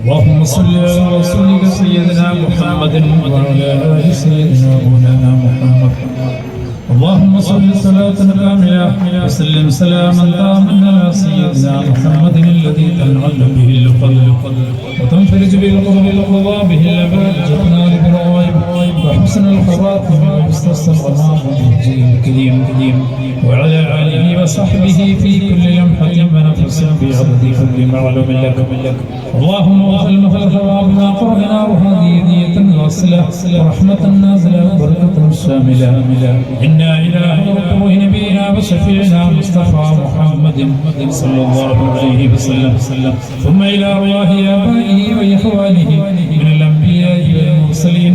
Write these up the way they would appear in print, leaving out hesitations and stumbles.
اللهم صل على رسولك سيدنا محمد وعلى آل سيدنا مولانا محمد. اللهم صل صلاة كاملة وسلم سلاما تاما على سيدنا محمد الذي تنعل به القلب وتنفرج به القضاء به الأبد وتنال بالغائب وحسن الخواتم ومستحسن الغمام بالوجه الكريم وعلى آله وصحبه في كل لمحة ونفس بعدد كل معلوم لك. اللهم اغفر المخلوق بما قرنا وهذه هدية واصلة ورحمة نازلة وبركة شاملة. إنا إلى روح نبينا وشفيعنا مصطفى محمد صلى الله عليه وسلم ثم إلى أرواح آبائه وإخوانه من الأنبياء والمرسلين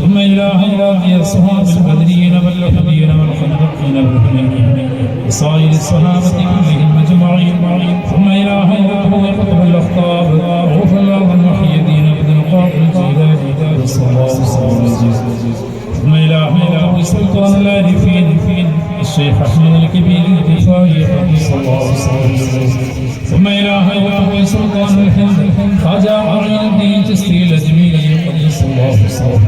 ثم إلى أرواح أصحاب البدرين والأحدين والخندقين والهنين وصائر الصحابة كلهم أجمعين ثم إلى أرواح قطب الأخطاب وغفر الله محي الدين عبد القادر الجيلاني صلى الله عليه وسلم ثم إلى أرواح سلطان العارفين الشيخ أحمد الكبير الكفاية صلى الله عليه وسلم ثم إلى أرواح سلطان الهند خواجة عين الدين الجسري الأجميري قدس الله وسلم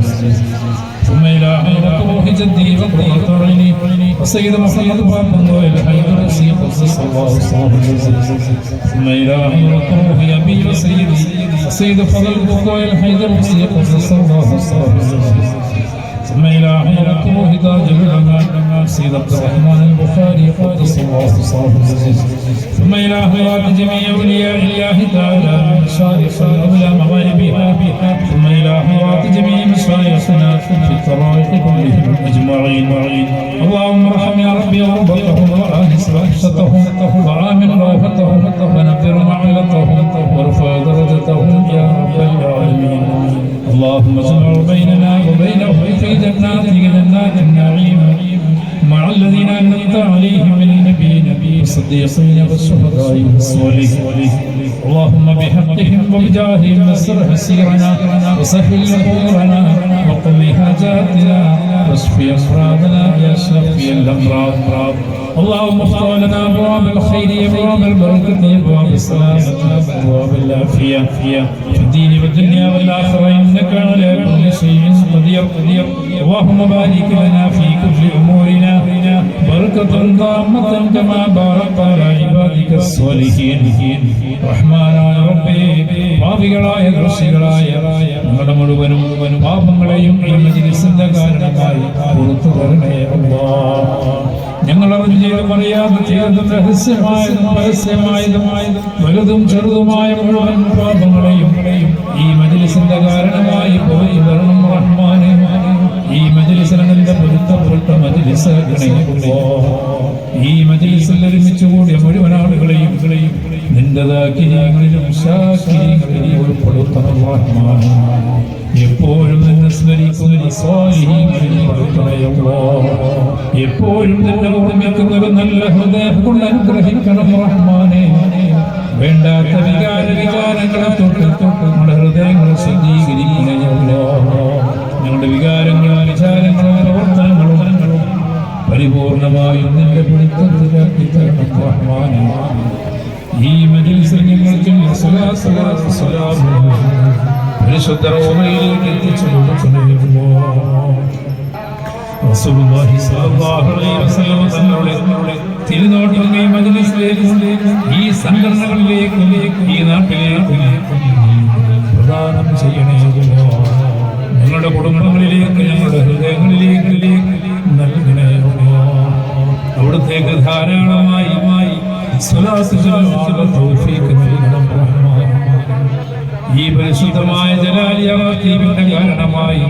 ثم إلى روح جدي وقرة عيني وسيد محمد بن الحيدرسي قدس الله وسلم ثم إلى روح أبي وسيدي وسيد فضل بن الحيدرسي قدس الله وسلم ثم إلى روح تاج العلماء سيد عبد الرحمن البخاري قدس الله وسلم ثم إلى جميع أولياء الله تعالى مشارق الأولى مغاربها ثم إلى جميع مشايخنا في الطرائق كلهم أجمعين. اللهم ارحم يا ربي غربتهم وآنس وحشتهم وآمن روحتهم ونبر معلتهم وارفع درجتهم يا رب العالمين. اللهم اجمع بيننا وبينهم في جنات النعيم مع الذين أنعمت عليهم من النبيين والصديقين والشهداء والصالحين. اللهم بحقهم وبجاههم نصر مسيرنا وسهل أمورنا وقضي حاجاتنا واشف أمراضنا يا شافي الأمراض. اللهم افتح لنا أبواب الخير أبواب البركة أبواب السلامة أبواب العافية في الدين والدنيا والآخرة إنك على كل شيء قدير. اللهم بارك لنا في كل أمورنا بركة ضامة كما باركت على عبادك الصالحين. റഹ്മാനായ റബ്ബേ, പാപികളായ ദോഷികളായ ഞങ്ങളുടെ മുഴുവനും പാപങ്ങളെയും ഈ മജ്‌ലിസിന്റെ കാരണമായി പുറത്തു തരണേ അല്ലാഹ്. ഞങ്ങൾ അറിഞ്ഞു ചെയ്തും അറിയാതെ ചെയ്തതും രഹസ്യമായതും പരസ്യമായതും വലുതും ചെറുതുമായ മുഴുവൻ പാപങ്ങളെയും ഈ മജ്‌ലിസിന്റെ കാരണമായി പോയി വരണം റഹ്മാനേ. ഈ മജ്‌ലിസിന്റെ പൊരുത്തപ്പെട്ട മജ്‌ലിസ് ഈ മജ്‌ലിസിൽ ഒരുമിച്ച് കൂടിയ മുഴുവൻ ആളുകളെയും നിന്റേതാക്കി ഞങ്ങളിലും ശാക്കിരികളിലും ഉൾപ്പെടുത്തണം റഹ്മാനേ. എപ്പോഴും നിന്നെ സ്മരിക്കുന്ന സ്വാലിഹീങ്ങളിൽ ഉൾപ്പെടുത്തണമല്ലോ. എപ്പോഴും നിന്നെ ഓർമ്മിക്കുന്ന ഒരു നല്ല ഹൃദയം കൊണ്ട് അനുഗ്രഹിക്കണം റഹ്മാനേ. വേണ്ടാത്ത വികാരങ്ങളെ തൊട്ട് നമ്മുടെ ഹൃദയങ്ങൾ ശുദ്ധീകരിക്കണമല്ലോ. ഞങ്ങളുടെ വികാരങ്ങളും വിചാരങ്ങളും പ്രവർത്തനങ്ങളും പരിപൂർണമായും നിന്റെ പിടിത്തത്തിലാക്കി തരണം റഹ്മാനേ. ഈ മജ്‌ലിസിൽ ഞങ്ങൾക്ക് പരിശുദ്ധ റൂമിലേക്ക് എത്തിച്ചു കൊടുക്കണമല്ലോ. റസൂലുള്ളാഹി സ്വല്ലല്ലാഹു അലൈഹി വസല്ലം തങ്ങളുടെ തിരുനോട്ടം ഈ മജ്‌ലിസിലേക്കും ഈ സംഘടനകളിലേക്കും ഈ നാട്ടിലേക്കും പ്രദാനം ചെയ്യണമല്ലോ. ഞങ്ങളുടെ കുടുംബങ്ങളിലേക്ക് ഞങ്ങളുടെ ഹൃദയങ്ങളിലേക്ക് നൽകണമല്ലോ. അവിടുത്തേക്ക് ധാരാളമായി തൗഫീഖ് നൽകണം റഹ്മാനേ. ഈ പരിശുദ്ധമായ ജലാലിയ ദ്വീപിന്റെ കാരണമായി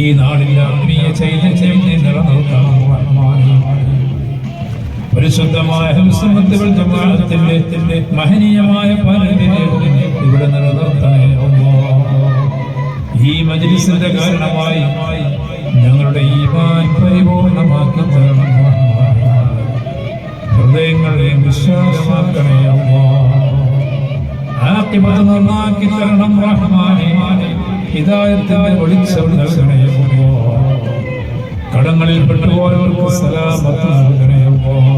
ഈ നാടിന്റെ ആത്മീയ ചൈതന്യം നിലനിർത്തണം റഹ്മാനേ. പരിശുദ്ധമായ സുന്നത്ത് വൽ ജമാഅത്തിന്റെ മഹനീയമായ പാരമ്പര്യം ഇവിടെ നിലനിർത്തണേ അല്ലാഹ്. ഈ മജ്‌ലിസിന്റെ കാരണമായി ഞങ്ങളുടെ ഈമാൻ പരിപൂർണമാക്കി തരണം റഹ്മാനേ. ഹൃദയങ്ങളെ വിശാലമാക്കണേ അല്ലാഹ്. ആഖിബത്ത് നന്നാക്കി തരണം റഹ്മാനേ. ഹിദായത്തിന്റെ വെളിച്ചം നൽകണേ അല്ലാഹ്. കടങ്ങളിൽ പെട്ടുപോയവർക്ക് സലാമത്ത് നൽകണേ അല്ലാഹ്.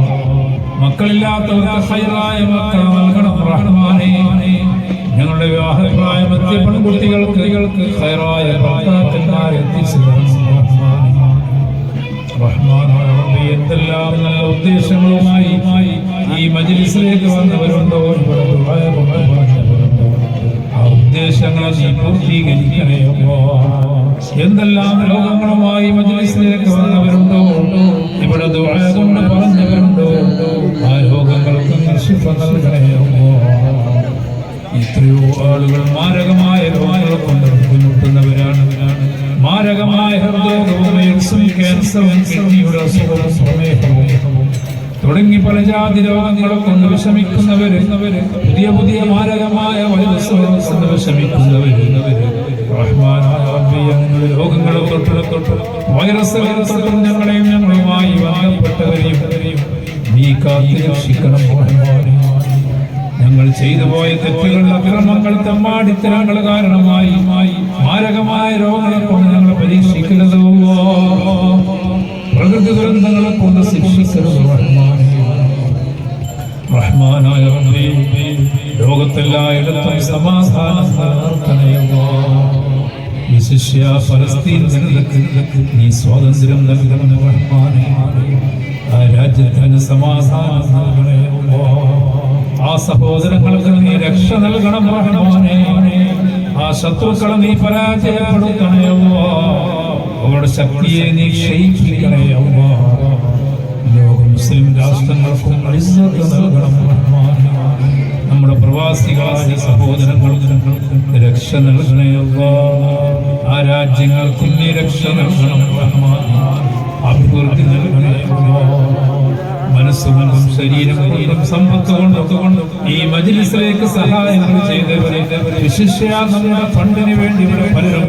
മക്കളില്ലാത്തവർക്ക് ഖൈറായ മക്കൾ നൽകണേ പെൺകുട്ടികൾക്ക് ഖൈറായ ഭർത്താക്കന്മാരെ എത്തിച്ചു റഹ്മാനായ റബ്ബേ, എന്തെല്ലാം നല്ല ഉദ്ദേശങ്ങളുമായി ഈ മജ്ലിസിലേക്ക് വന്നവരുണ്ടോ, ഇവിടെ ദുആ പറഞ്ഞവരുണ്ടോ, ആ ഉദ്ദേശങ്ങളെ നീ പൂർത്തീകരിക്കണേ അല്ലാഹ്. എന്തെല്ലാം രോഗങ്ങളുമായി മജ്ലിസിലേക്ക് വന്നവരുണ്ടോ, ഇവിടെ ദുആ കൊണ്ട് പറഞ്ഞവരുണ്ടോ, ആ രോഗങ്ങൾക്ക് ശിഫ നൽകണേ അല്ലാഹ്. എത്രയോ ആളുകൾ മാരകമായ രോഗങ്ങളെ കൊണ്ട് ബുദ്ധിമുട്ടുന്നവരാണ്. മാരകമായ ഹൃദ്രോഗവും എയ്ഡ്സും ക്യാൻസറും കിഡ്നിയുടെ അസുഖവും പ്രമേഹവും തുടങ്ങി പല ജാതി രോഗങ്ങളെ കൊണ്ട് വിഷമിക്കുന്നവര്, പുതിയ മാരകമായ വൈറസുകളെ കൊണ്ട് വിഷമിക്കുന്നവര്, റഹ്മാനായ റബ്ബേ, ഞങ്ങളുടെ രോഗങ്ങളെ തൊട്ട് വൈറസുകളെ തൊട്ടും ഞങ്ങളുമായി ബന്ധപ്പെട്ടവരെയും നീ കാത്തു രക്ഷിക്കണം റഹ്മാനേ. ഞങ്ങൾ ചെയ്തു പോയ തെറ്റുകൾ, അക്രമങ്ങൾ, തെമ്മാടിത്തരങ്ങൾ കാരണമായി മാരകമായ രോഗങ്ങളെ കൊണ്ട് ഞങ്ങളെ പരീക്ഷിക്കരുത്. പ്രകൃതി ദുരന്തങ്ങളെ കൊണ്ട് ശിക്ഷിക്കരുത് റഹ്മാനായ റബ്ബേ. ലോകത്തെല്ലായിടത്തും സമാധാനം നിലനിർത്തണേ അല്ലാഹ്. വിശിഷ്യ ഫലസ്തീൻ ജനതയ്ക്ക് നീ സ്വാതന്ത്ര്യം നൽകണം റഹ്മാനേ. ആ രാജ്യത്തിന് സമാധാനം നൽകണേ അല്ലാഹ്. ആ സഹോദരങ്ങൾക്ക് നീ രക്ഷ നൽകണം റഹ്മാനേ. ആ ശത്രുക്കളെ നീ പരാജയപ്പെടുത്തണേ അല്ലാഹ്. അവരുടെ ശക്തിയെ നീ ക്ഷയിപ്പിക്കണേ അല്ലാഹ്. ലോക മുസ്ലിം രാഷ്ട്രങ്ങൾക്കും ഇസ്സത്ത് നൽകണം റഹ്മാനേ. നമ്മുടെ പ്രവാസികളായ സഹോദരങ്ങൾക്ക് രക്ഷ നൽകണേ അല്ലാഹ്. ആ രാജ്യങ്ങൾക്ക് നീ രക്ഷ നൽകണം റഹ്മാനേ. അഭിവൃദ്ധി നൽകണേ അല്ലാഹ്. മനസ്സുകൊണ്ടും ശരീരം കൊണ്ടും സമ്പത്ത് കൊണ്ടും ഈ മജ്ലിസിലേക്ക് സഹായങ്ങൾ ചെയ്തവരെ, വിശിഷ്യ നമ്മുടെ ഫണ്ടിന് വേണ്ടി പലരും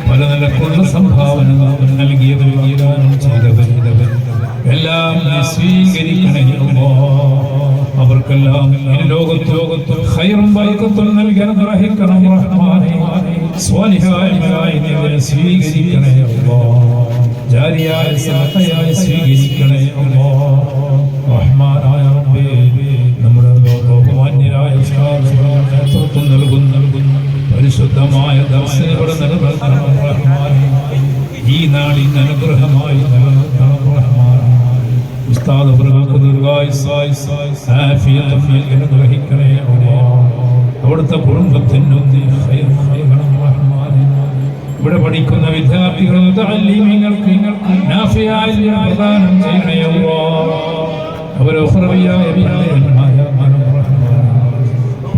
പല നിലക്കുള്ള സംഭാവന നൽകിയവരും ചെയ്തവർ എല്ലാം സ്വീകരിക്കണേ അല്ലാഹ്. അവർക്കെല്ലാം ഈ ലോകത്ത് ഖൈറും ബറക്കത്തും നൽകി അനുഗ്രഹിക്കണം റഹ്മാനേ. സ്വാലിഹായി നീ സ്വീകരിക്കണേ അല്ലാഹ്. ജാരിയായ സദഖയായി സ്വീകരിക്കണേ അല്ലാഹ്. റഹ്മാനായ റബ്ബേ, നമ്മുടെ ബഹുമാന്യരായ നേതൃത്വം നൽകുന്ന പരിശുദ്ധമായ ദർശനം ഇവിടെ നിലനിർത്തണം റഹ്മാനേ. ഈ നാടിന് അനുഗ്രഹമായി നിലനിർത്തണം റഹ്മാനേ. ഉസ്താദ് അവർക്ക് ദീർഘായുസ്സും ആഫിയത്തും നൽകി അനുഗ്രഹിക്കണേ അല്ലാഹ്. അവിടുത്തെ കുടുംബത്തിനും നീ ഖൈർ നൽകണം റഹ്മാനേ. ഇവിടെ പഠിക്കുന്ന വിദ്യാർത്ഥികളും തഅല്ലീമിങ്ങൾക്ക് നാഫിയായ പ്രദാനം ചെയ്യണേ അല്ലാഹ്. അവരെ ഉഖ്റവിയായ വിജയമായ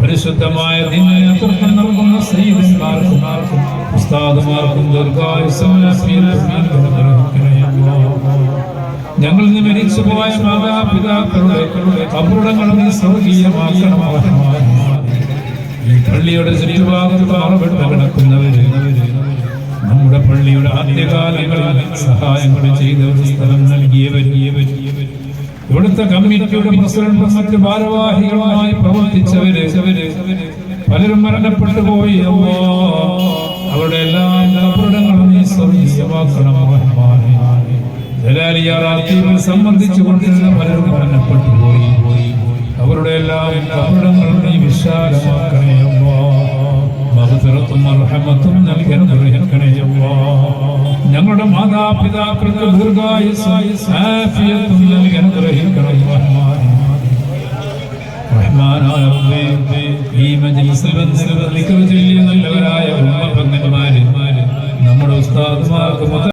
പരിശുദ്ധമായ ദീനിനെ നേതൃത്വം നൽകുന്ന സയ്യിദന്മാർക്കും ഉസ്താദുമാർക്കും ദീർഘായുസ്സും ആഫിയത്തും അനുഗ്രഹിക്കണേ അല്ലാഹ്. ഞങ്ങൾ നിന്ന് മരിച്ചു പോയ മാതാപിതാക്കളുടെ ഖബറുടങ്ങളും നീ സ്വർഗീയമാക്കണം റഹ്മാനേ. ഈ പള്ളിയുടെ ചുറ്റുഭാഗത്ത് പാറപ്പെട്ട് കിടക്കുന്നവര്, നമ്മുടെ പള്ളിയുടെ ആദ്യകാലങ്ങളിൽ സഹായങ്ങൾ ചെയ്തവർ, സ്ഥലം നൽകിയവർ, ഇവിടുത്തെ കമ്മിറ്റിയുടെ പ്രസിഡന്റും മറ്റു ഭാരവാഹികളുമായി പ്രവർത്തിച്ചവര് പലരും മരണപ്പെട്ടു പോയി അല്ലാഹ്. അവരുടെ എല്ലാം ഖബറുടങ്ങളും നീ സ്വർഗീയമാക്കണം റഹ്മാനേ. ജലാലിയാറാത്തീവിൽ സംബന്ധിച്ചുകൊണ്ടിരുന്ന പലരും മരണപ്പെട്ടു പോയി. അവരുടെ എല്ലാം ഖബറുടങ്ങളും നീ വിശാലമാക്കണേ അല്ലാഹ്. മഗ്ഫിറത്തും റഹ്മത്തും നൽകി അനുഗ്രഹിക്കണേ അല്ലാഹ്. ഞങ്ങളുടെ മാതാപിതാക്കൾക്ക് ദീർഘായുസ്സും ആഫിയത്തും നൽകി അനുഗ്രഹിക്കണേ റഹ്മാനേ. റഹ്മാനായ റബ്ബേ, ഈ മജ്ലിസിൽ വന്ന് ദിക്ർ ചൊല്ലിയ നല്ലവരായ ഉമ്മ പെങ്ങന്മാര്, നമ്മുടെ ഉസ്താദുമാർക്ക്